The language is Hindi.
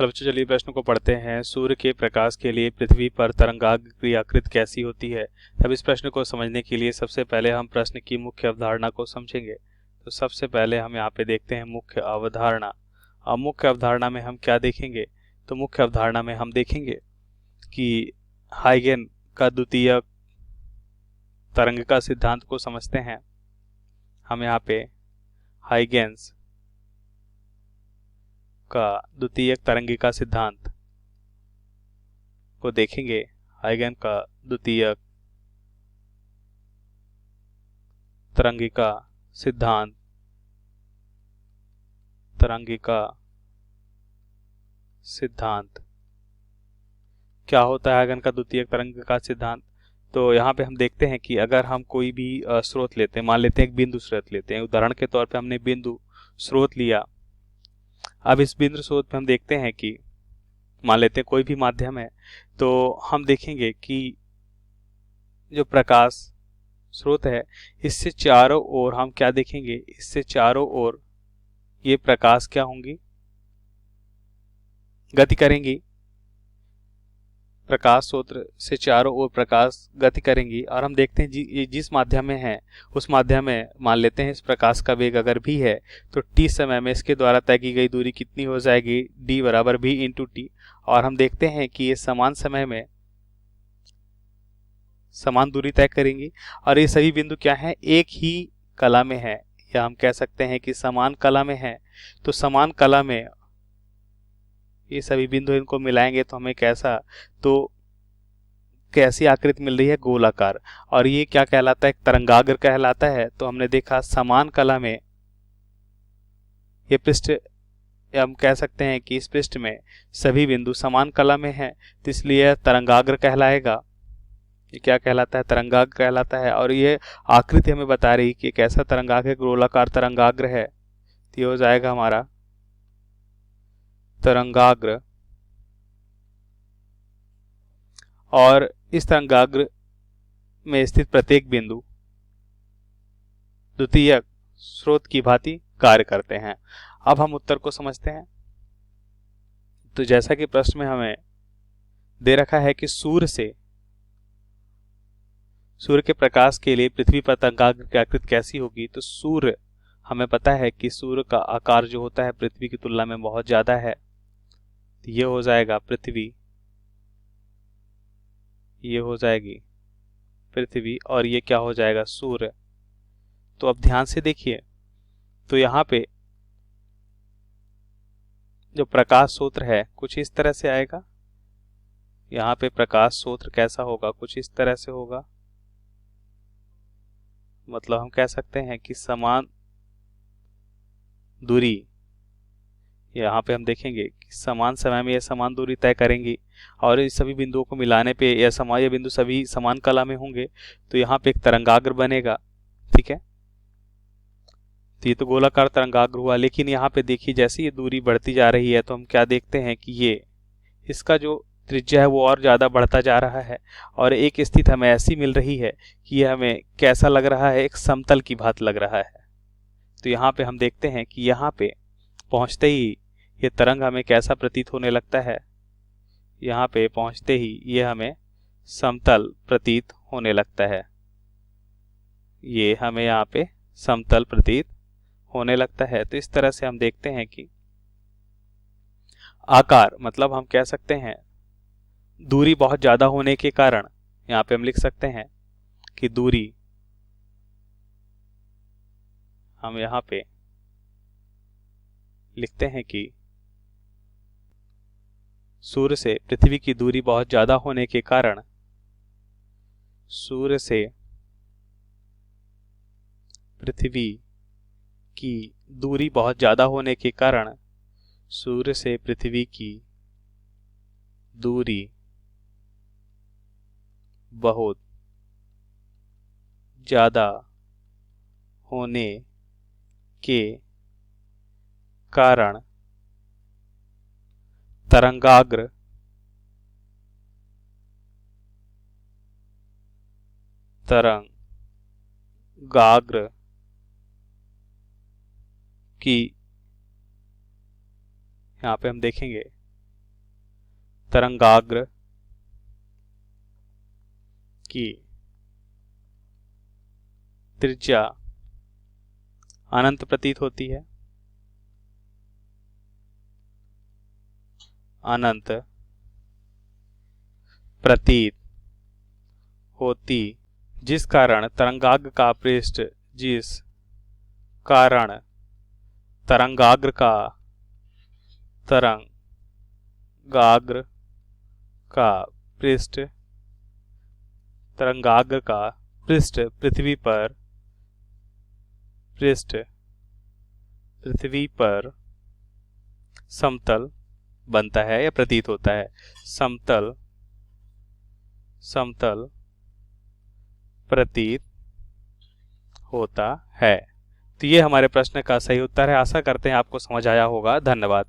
तो बच्चों चलिए प्रश्न को पढ़ते हैं। सूर्य के प्रकाश के लिए पृथ्वी पर तरंगाग्र की आकृति कैसी होती है। अब इस प्रश्न को समझने के लिए सबसे पहले हम प्रश्न की मुख्य अवधारणा को समझेंगे। तो सबसे पहले हम यहाँ पे देखते हैं मुख्य अवधारणा। अब मुख्य अवधारणा में हम क्या देखेंगे, तो मुख्य अवधारणा में हम देखेंगे कि हाइगन का द्वितीयक तरंग का सिद्धांत को समझते हैं। हम यहाँ पे हाइगेंस का द्वितीयक तरंगिका सिद्धांत को देखेंगे। हाइगन का द्वितीयक तरंगिका सिद्धांत, तरंगिका सिद्धांत क्या होता है। हाइगन का द्वितीयक तरंगिका सिद्धांत, तो यहाँ पे हम देखते हैं कि अगर हम कोई भी स्रोत लेते हैं, मान लेते हैं एक बिंदु स्रोत लेते हैं, उदाहरण के तौर पे हमने बिंदु स्रोत लिया। अब इस बिंदु स्रोत पे हम देखते हैं कि मान लेते हैं कोई भी माध्यम है, तो हम देखेंगे कि जो प्रकाश स्रोत है इससे चारों ओर हम क्या देखेंगे, इससे चारों ओर ये प्रकाश क्या होंगी, गति करेंगी। प्रकाश स्रोत से चारों ओर प्रकाश गति करेंगी और हम देखते हैं जिस माध्यम में है उस माध्यम में मान लेते हैं इस प्रकाश का वेग अगर भी है तो t समय में इसके द्वारा तय की गई दूरी कितनी हो जाएगी, d बराबर v इंटू टी। और हम देखते हैं कि ये समान समय में समान दूरी तय करेंगी और ये सभी बिंदु क्या हैं, एक ही कला में है, या हम कह सकते हैं कि समान कला में है। तो समान कला में ये सभी बिंदु इनको मिलाएंगे तो हमें कैसी आकृति मिल रही है, गोलाकार। और ये क्या कहलाता है, एक तरंगाग्र कहलाता है। तो हमने देखा समान कला में ये पृष्ठ, या हम कह सकते हैं कि इस पृष्ठ में सभी बिंदु समान कला में हैं, तो इसलिए यह तरंगाग्र कहलाएगा। ये क्या कहलाता है, तरंगाग्र कहलाता है। और ये आकृति हमें बता रही कि कैसा तरंगाग्र है, गोलाकार तरंगाग्र है। तो ये हो जाएगा हमारा तरंगाग्र। और इस तरंगाग्र में स्थित प्रत्येक बिंदु द्वितीयक स्रोत की भांति कार्य करते हैं। अब हम उत्तर को समझते हैं। तो जैसा कि प्रश्न में हमें दे रखा है कि सूर्य के प्रकाश के लिए पृथ्वी पर तरंगाग्र की आकृति कैसी होगी, तो सूर्य हमें पता है कि सूर्य का आकार जो होता है पृथ्वी की तुलना में बहुत ज्यादा है। तो ये हो जाएगा पृथ्वी, ये हो जाएगी पृथ्वी और ये क्या हो जाएगा, सूर्य। तो अब ध्यान से देखिए, तो यहाँ पे जो प्रकाश स्रोत है कुछ इस तरह से आएगा। यहाँ पे प्रकाश स्रोत कैसा होगा, कुछ इस तरह से होगा। मतलब हम कह सकते हैं कि समान दूरी, यहाँ पे हम देखेंगे कि समान समय में ये समान दूरी तय करेंगी और इस सभी बिंदुओं को मिलाने पे ये बिंदु सभी समान कला में होंगे। तो यहाँ पे एक तरंगाग्र बनेगा, ठीक है। तो ये तो गोलाकार तरंगाग्र हुआ। लेकिन यहाँ पे देखिए जैसे ये दूरी बढ़ती जा रही है तो हम क्या देखते हैं कि ये इसका जो त्रिज्या है वो और ज़्यादा बढ़ता जा रहा है और एक स्थिति हमें ऐसी मिल रही है कि ये हमें कैसा लग रहा है, एक समतल की भांति लग रहा है। तो यहाँ पे हम देखते हैं कि यहाँ पे पहुँचते ही ये तरंग हमें कैसा प्रतीत होने लगता है, यहाँ पे पहुँचते ही ये हमें समतल प्रतीत होने लगता है। ये हमें यहाँ पे समतल प्रतीत होने लगता है। तो इस तरह से हम देखते हैं कि आकार, मतलब हम कह सकते हैं दूरी बहुत ज्यादा होने के कारण यहाँ पे हम लिख सकते हैं कि दूरी, हम यहाँ पे लिखते हैं कि सूर्य से पृथ्वी की दूरी बहुत ज्यादा होने के कारण, सूर्य से पृथ्वी की दूरी बहुत ज्यादा होने के कारण, सूर्य से पृथ्वी की दूरी बहुत ज्यादा होने के कारण तरंगाग्र की, यहाँ पे हम देखेंगे तरंगाग्र की त्रिज्या अनंत प्रतीत होती है, अनंत प्रतीत होती, जिस कारण तरंगाग्र का पृष्ठ जिस कारण तरंगाग्र का तरंगाग्र का पृष्ठ तरंगाग्र का पृष्ठ पृथ्वी पर समतल बनता है या प्रतीत होता है, समतल प्रतीत होता है। तो ये हमारे प्रश्न का सही उत्तर है। आशा करते हैं आपको समझ आया होगा। धन्यवाद।